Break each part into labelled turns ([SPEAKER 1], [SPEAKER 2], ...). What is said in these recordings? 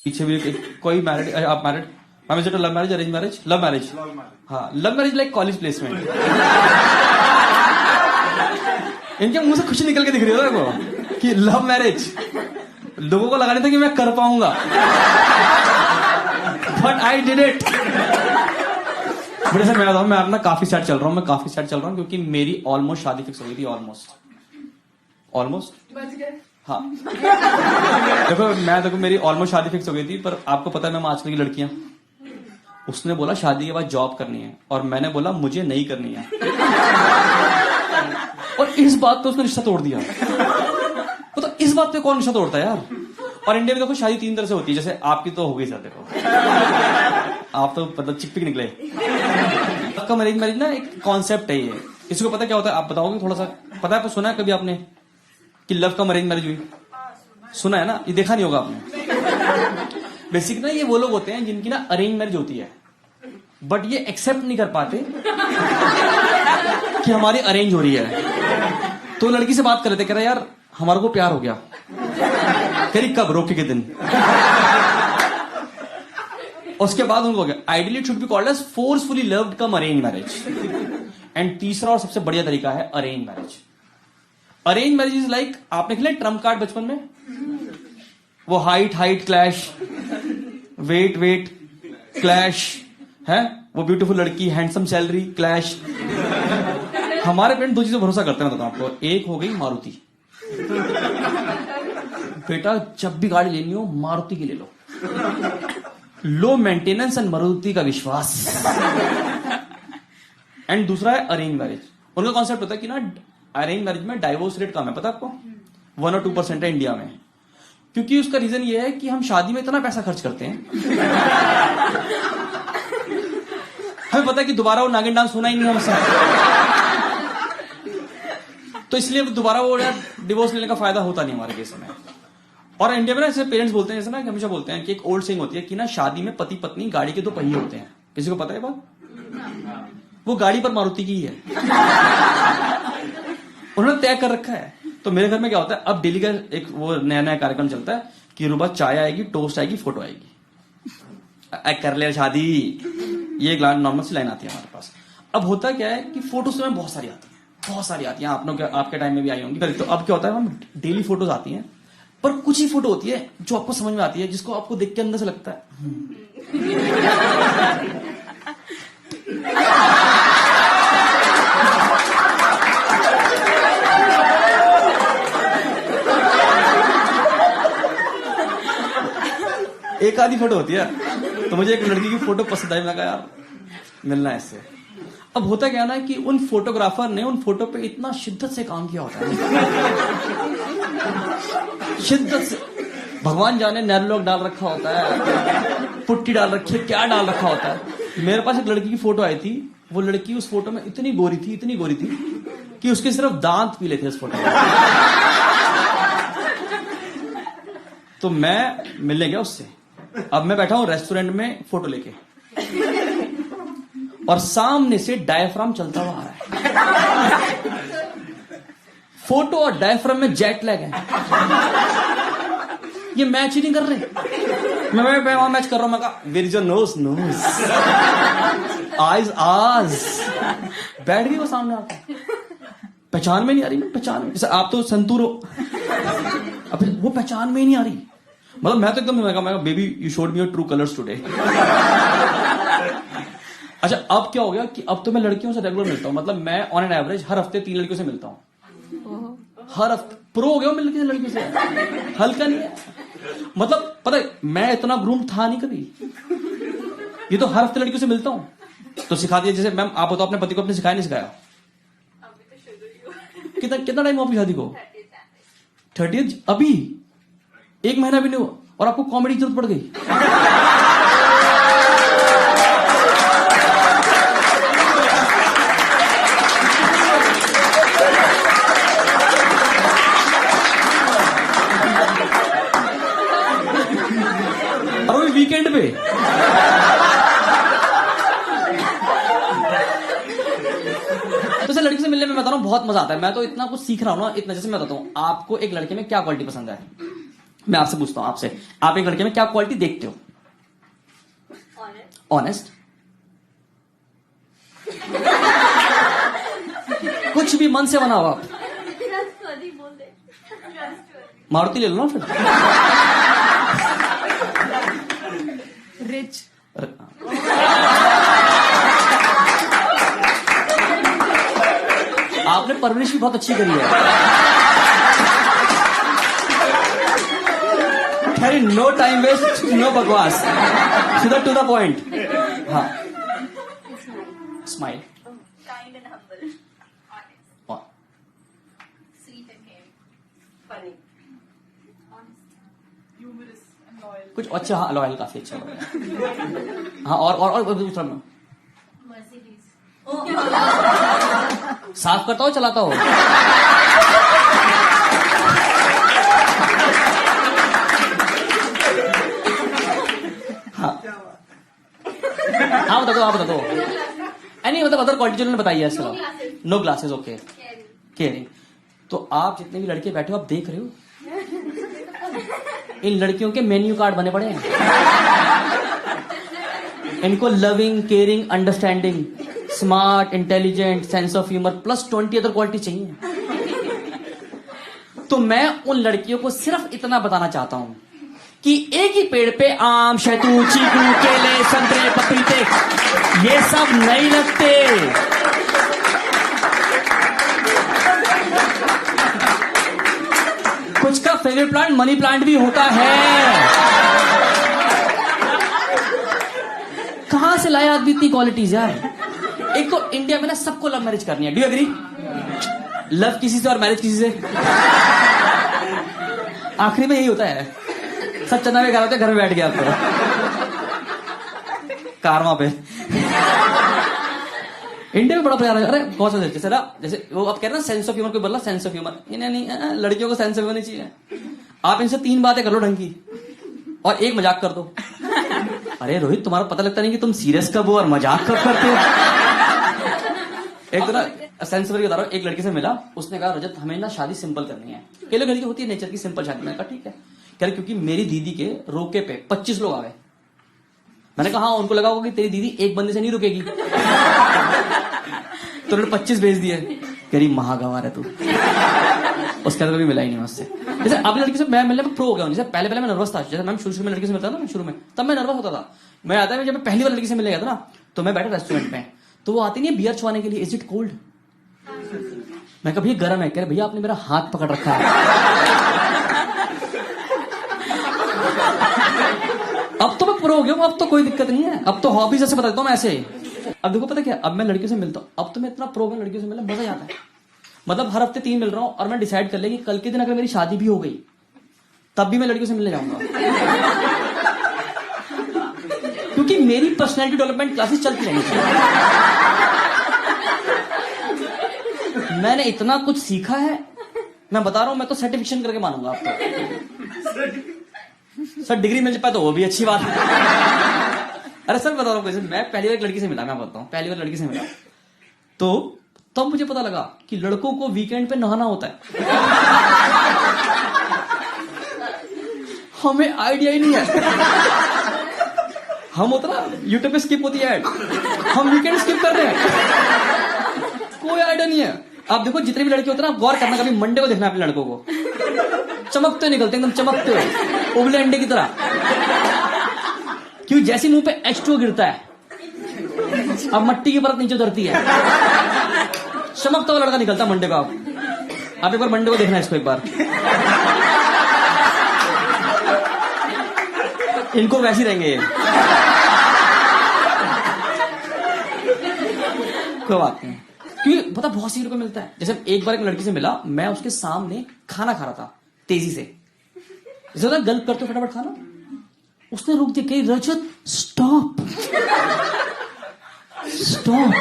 [SPEAKER 1] पीछे भी कोई मैरिड, आप married, ma'am is it love marriage, arrange marriage? Love marriage. हाँ, love marriage like college placement. इनके मुंह से खुशी निकल के दिख रही है वो कि लव मैरिज। लोगों को लगा नहीं था कि मैं कर पाऊंगा, बट आई डिड इट। बड़े सर मैं बताऊं, मैं अपना काफी सैड चल रहा हूं, क्योंकि मेरी ऑलमोस्ट शादी फिक्स हो गई थी। ऑलमोस्ट
[SPEAKER 2] बच गए।
[SPEAKER 1] हाँ। देखो मेरी ऑलमोस्ट शादी फिक्स हो गई थी, पर आपको पता है मैम आजकल की लड़कियां, उसने बोला शादी के बाद जॉब करनी है और मैंने बोला मुझे नहीं करनी है, और इस बात पे उसने रिश्ता तोड़ दिया। तो इस बात पे कौन रिश्ता तोड़ता है यार? और इंडिया में देखो शादी 3 तरह से होती है, जैसे आपकी तो हो गई सर, देखो आप तो मतलब चिकपिक निकले। आपका मैरिज ना एक कॉन्सेप्ट है, ये किसी को पता क्या होता है? आप बताओगे थोड़ा सा? पता है, सुना है कभी आपने कि लव का अरेंज मैरिज हुई? सुना है ना? ये देखा नहीं होगा आपने। बेसिक ना ये वो लोग होते हैं जिनकी ना अरेंज मैरिज होती है, बट ये एक्सेप्ट नहीं कर पाते कि हमारी अरेंज हो रही है। तो लड़की से बात कर रहे थे, कह रहा यार हमारे को प्यार हो गया। कह रही कब? रोके के दिन। उसके बाद उनको हो गया। Ideally it should be called as forcefully loved cum arrange marriage. And तीसरा और सबसे बढ़िया तरीका है arrange marriage. Arrange marriage is like, आपने खेला ट्रम्प कार्ड बचपन में? वो हाइट क्लैश, वेट क्लैश है, वो ब्यूटीफुल लड़की हैंडसम सैलरी क्लैश। हमारे पेरेंट्स 2 चीजें भरोसा करते हैं, बताता हूं आपको। एक हो गई मारुति, बेटा जब भी गाड़ी लेनी हो मारुति की ले लो, लो मेंटेनेंस एंड मारुति का विश्वास। एंड दूसरा है अरेंज मैरिज। उनका कॉन्सेप्ट होता है कि ना अरेंज मैरिज में डाइवोर्स रेट कम है, पता है आपको? 1 और 2% है इंडिया में। क्योंकि उसका रीजन ये है कि हम शादी में इतना पैसा खर्च करते हैं, हमें पता है कि दोबारा वो नागिन डांस होना ही नहीं हमसे, तो इसलिए दोबारा वो डिवोर्स लेने का फायदा होता नहीं हमारे केस में। और इंडिया में ना ऐसे पेरेंट्स बोलते हैं, जैसे ना हमेशा बोलते हैं कि एक ओल्ड सेइंग होती है कि ना शादी में पति पत्नी गाड़ी के 2 पहिए होते हैं। किसी को पता है बात? वो गाड़ी पर मारुति की है, उन्होंने तय कर रखा है। तो मेरे घर में क्या होता है, अब डेली का एक वो नया कार्यक्रम चलता है कि रुबा चाय आएगी, टोस्ट आएगी, फोटो आएगी, कर ले शादी। ये एक नॉर्मल सी लाइन आती है हमारे पास। अब होता क्या है कि फोटोज में बहुत सारी आती हैं, आपके टाइम में भी आई होंगी। तो अब क्या होता है, हम डेली फोटोज आती हैं, पर कुछ ही फोटो होती है जो आपको समझ में आती है, जिसको आपको देख के अंदर से लगता है एक आधी फोटो होती है। तो मुझे एक लड़की की फोटो पसंद आई, मैं कहा यार मिलना है इससे। अब होता क्या ना कि उन फोटोग्राफर ने उन फोटो पे इतना शिद्दत से काम किया होता है, शिद्दत से, भगवान जाने नैरोलॉक डाल रखा होता है, पुट्टी डाल रखी है, क्या डाल रखा होता है। मेरे पास एक लड़की की फोटो आई थी, वो लड़की उस फोटो में इतनी गोरी थी कि उसके सिर्फ दांत पीले थे उस फोटो में। तो मैं मिलने गया उससे। अब मैं बैठा हूं रेस्टोरेंट में फोटो लेके, और सामने से डायफ्राम चलता हुआ आ रहा है। फोटो और डायफ्राम में जेट लैग है, ये मैच ही नहीं कर रहे। मैं वहां मैच कर रहा हूं, मैं कहा where is your nose, eyes. बैठ गई वो सामने आकर, पहचान में नहीं आ रही। पहचान में, जैसे आप तो संतूर हो, अब वो पहचान में ही नहीं आ रही। मतलब मैं तो एकदम baby you showed me your true colours today. अच्छा अब क्या हो गया कि अब तो मैं लड़कियों से रेगुलर मिलता हूं, मतलब मैं ऑन एन एवरेज हर हफ्ते 3 लड़कियों से मिलता हूं। हर हफ्ते प्रो हो गया मिलने लड़कियों से, हल्का नहीं है। मतलब पता है मैं इतना ग्रूम था नहीं कभी, ये तो हर हफ्ते लड़कियों से मिलता हूं। तो सिखा दिया, जैसे मैम आप बताओ अपने पति को अपने सिखाया नहीं सिखाया? कितना टाइम हुआ आपकी शादी को? 30th अभी 1 महीना भी नहीं हुआ, और आपको कॉमेडी की जरूरत पड़ गई। और वो वीकेंड पे। तो सर लड़की से मिलने में मैं बता रहा हूं बहुत मजा आता है। मैं तो इतना कुछ सीख रहा हूं ना, इतना। जैसे मैं बताता हूं आपको, एक लड़के में क्या क्वालिटी पसंद है? मैं आपसे पूछता हूं, आपसे, आप एक लड़के में क्या क्वालिटी देखते हो? ऑनेस्ट। कुछ भी मन से बनाओ आप। मारुति ले लो ना फिर।
[SPEAKER 2] रिच।
[SPEAKER 1] आपने परवरिश भी बहुत अच्छी करी है। खैर, नो टाइम वेस्ट, नो बकवास, सीधा टू द पॉइंट। हाँ, smile,
[SPEAKER 3] Kind and humble. Honest. Sweet and caring. Funny. Honest.
[SPEAKER 2] Humorous and loyal.
[SPEAKER 1] कुछ अच्छा, हाँ लॉयल काफी अच्छा लगा। हाँ, और दूसरा में
[SPEAKER 3] Mercedes.
[SPEAKER 1] साफ करता हो चलाता हो? हाँ हाँ, बता दो। नहीं, मतलब अदर क्वालिटी जो उन्होंने बताई है इसका। No glasses, okay. केयरिंग। तो आप जितने भी लड़के बैठे हो, आप देख रहे हो इन लड़कियों के मेन्यू कार्ड बने पड़े हैं। इनको loving, caring, understanding, smart, intelligent, sense of humour plus 20 other quality चाहिए। तो मैं उन लड़कियों को सिर्फ इतना बताना चाहता हूं कि एक ही पेड़ पे आम, शहतूत, चीकू, केले, संतरे, पपीते, ये सब नहीं लगते। कुछ का फेवरेट प्लांट मनी प्लांट भी होता है। कहां से लाया आदमी इतनी क्वालिटीज यार? एक तो इंडिया में ना सबको लव मैरिज करनी है। Do you agree? लव किसी से और मैरिज किसी से, आखिरी में यही होता है। सब चंदा में घर में बैठ गया आपको कारवा पे। इंडिया में बड़ा प्यार है। अरे बहुत सारे जैसे वो आप कह रहे हैं ना, सेंस ऑफ ह्यूमर, कोई बोला सेंस ऑफ ह्यूमर, नहीं, लड़कियों को सेंस ऑफ ह्यूमर नहीं चाहिए। आप इनसे 3 बातें कर लो ढंग की और एक मजाक कर दो। अरे रोहित, तुम्हारा पता लगता नहीं कि तुम सीरियस कब हो और मजाक कब करते हो। एक तो ना सेंस बता रहा हूँ, एक लड़की से मिला, उसने कहा रजत हमें ना शादी सिंपल करनी है। केले लड़की होती है नेचर की सिंपल शादी। मैंने कहा ठीक है। कह रहे क्योंकि मेरी दीदी के रोके पे 25 लोग आ गए। मैंने कहा हाँ, उनको लगा होगा कि तेरी दीदी एक बंदे से नहीं रुकेगी, तो उन्होंने 25 भेज दिए। कह रही महागवार है तू। उसके बाद कभी मिला ही नहीं मुझसे। जैसे अब लड़की से मैं मिलने में प्रो हो गया हूं। जैसे पहले मैं नर्वस था। जैसे मैं शुरू में लड़की से मिलता था ना, शुरू में तब मैं नर्वस होता था। मैं आता है, जब मैं पहली बार लड़की से मिलने गया था ना, तो मैं बैठा रेस्टोरेंट में, तो वो आती नहीं बियर छुआने के लिए, इज इट कोल्ड? मैं कहा भैया गर्म है। कह रहे भैया आपने मेरा हाथ पकड़ रखा है। अब तो मैं प्रो हो गया हूं, अब तो कोई दिक्कत नहीं है। अब तो हॉबीज ऐसे बता देता हूं मैं ऐसे। अब देखो पता क्या, अब मैं लड़कियों से मिलता हूं, अब तो मैं इतना प्रो हूं लड़कियों से मिलना, मजा ही आता है। मतलब हर हफ्ते 3 मिल रहा हूं और मैं डिसाइड कर ले कि कल के दिन अगर मेरी शादी भी हो गई तब भी मैं लड़कियों से मिलने जाऊंगा। क्योंकि मेरी पर्सनैलिटी डेवलपमेंट क्लासेस चलती रहनी चाहिए। मैंने इतना कुछ सीखा है, मैं बता रहा हूं, मैं तो सर्टिफिकेशन करके मानूंगा आपको। सर डिग्री मिल पाए तो वो भी अच्छी बात है। अरे सर बता रहा हूँ, मैं पहली बार एक लड़की से मिला, मैं बताता हूँ, पहली बार लड़की से मिला तो तब मुझे पता लगा कि लड़कों को वीकेंड पे नहाना होता है। हमें आइडिया ही नहीं है। हम उतना यूट्यूब पे स्किप होती है ऐड, हम वीकेंड स्किप कर रहे हैं, कोई आइडिया नहीं है। आप देखो जितने भी लड़के होते हैं ना, गौर करना, कभी मंडे को देखना अपने लड़कों को, चमकते निकलते एकदम चमकते हो, उबले अंडे की तरह। क्यों? जैसे मुंह पे H2O गिरता है, अब मट्टी की परत नीचे उतरती है, चमकता हुआ लड़का निकलता मंडे को। आप एक बार मंडे को देखना इसको एक बार। इनको वैसे ही रहेंगे। कोई बात नहीं, क्योंकि पता बहुत सी लड़कों को मिलता है। जैसे एक बार एक लड़की से मिला, मैं उसके सामने खाना खा रहा था तेजी से, जरा गलत करते फटाफट खाना, उसने रोक दिया, कही रजत स्टॉप स्टॉप,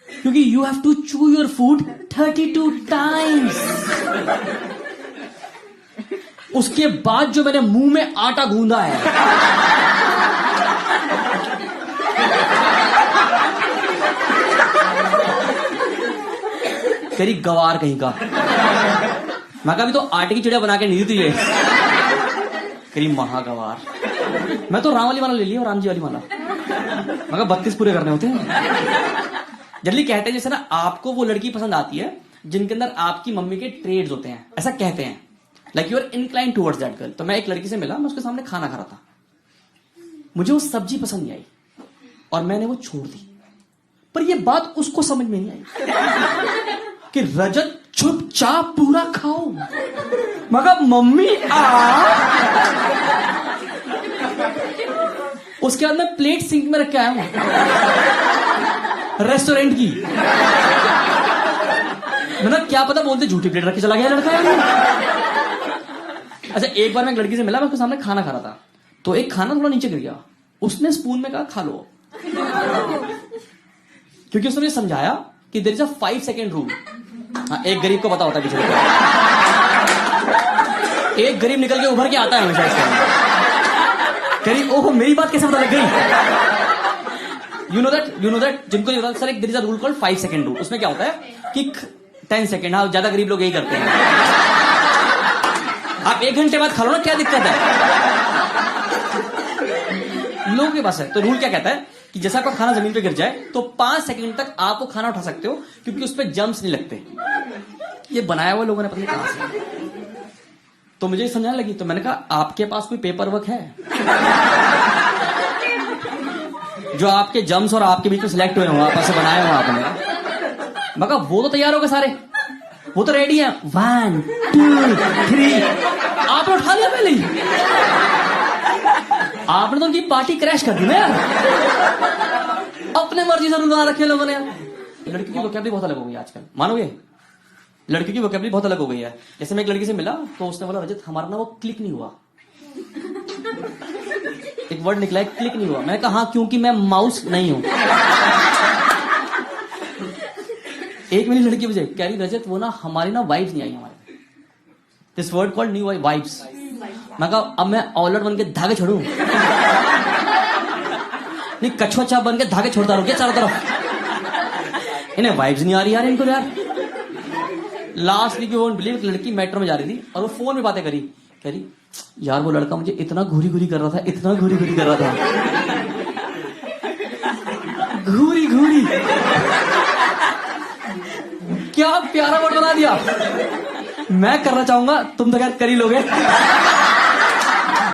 [SPEAKER 1] क्योंकि you have to chew your food 32 times. उसके बाद जो मैंने मुंह में आटा गूंदा है, करी गवार कहीं का, मैं कहा अभी तो आटे की चिड़िया बना के नहीं दी तुझे। करी महागवार, मैं तो राम वाली माला ले लिया और राम जी वाली माला। मैं कहा 32 पूरे करने होते हैं। जल्दी कहते हैं जैसे ना आपको वो लड़की पसंद आती है जिनके अंदर आपकी मम्मी के ट्रेड्स होते हैं, ऐसा कहते हैं, like you are incline towards that girl. तो मैं एक लड़की से मिला, मैं उसके सामने खाना खा रहा था, मुझे वो सब्जी पसंद नहीं आई और मैंने वो छोड़ दी। पर ये बात उसको समझ में नहीं आई कि रजत चुपचाप पूरा खाओ। मगर मम्मी उसके बाद मैं प्लेट सिंक में रख के आया हूं रेस्टोरेंट की। मतलब क्या पता बोलते झूठी प्लेट रख के चला गया लड़का यार। अच्छा एक बार मैं एक लड़की से मिला, मैं उसके सामने खाना खा रहा था, तो एक खाना थोड़ा नीचे गिर गया, उसने स्पून में कहा खा लो, क्योंकि उसने मुझे समझाया कि there is a 5 second rule. हाँ, एक गरीब को पता होता है किसी को। एक गरीब निकल के उभर के आता है हमेशा इसके अंदर। गरीब ओह मेरी बात कैसे पता लग गई। यू नो दैट जिनको नहीं पता सर, एक there is a rule called 5 second rule. उसमें क्या होता है कि 10 सेकंड, हाँ ज्यादा गरीब लोग यही करते हैं। आप 1 घंटे बाद खा लो ना, क्या दिक्कत है लोगों के पास है। तो रूल क्या कहता है कि जैसा आपका खाना जमीन पे गिर जाए तो 5 सेकंड तक आप वो खाना उठा सकते हो, क्योंकि उस पर जम्स नहीं लगते। ये बनाया हुआ लोगों ने पता नहीं कहां से। तो मुझे समझाने लगी, तो मैंने कहा आपके पास कोई पेपर वर्क है जो आपके जम्स और आपके बीच में सिलेक्ट हुए हो, आपस में बनाए हो आपने। मैं कहा वो तो तैयार हो गए सारे, वो तो रेडी है, 1 2 3। आपने उठा लिया पहले ही, आपने तो उनकी पार्टी क्रैश कर दी ना यार। अपने मर्जी से रूल बना रखे लोगों ने यार। लड़की की वोकैबुलरी बहुत अलग हो गई आजकल, मानोगे? लड़की की वोकैबुलरी बहुत अलग हो गई है। जैसे मैं एक लड़की से मिला तो उसने बोला रजत हमारा ना वो क्लिक नहीं हुआ। एक वर्ड निकला है क्लिक नहीं हुआ। मैंने कहा हाँ क्योंकि मैं माउस नहीं हूं। एक मेरी लड़की मुझे कह रही रजत वो ना हमारी ना वाइब्स नहीं आई हमारे। This word called new vibes. मैं कहा अब मैं ऑलर बन के धागे छोड़ू नहीं, कछुआ चाप बन के धागे छोड़ता रहूं क्या चारों तरफ। इन्हें वाइब्स नहीं आ रही यार इनको यार। Last week you won't believe, लड़की मेट्रो में जा रही थी और वो फोन में बातें करी, कह रही यार वो लड़का मुझे इतना घूरी घूरी कर रहा था, इतना घूरी घूरी कर रहा था। घूरी घूरी क्या प्यारा वर्ड बना दिया। मैं करना चाहूंगा, तुम तो क्या कर ही लोगे।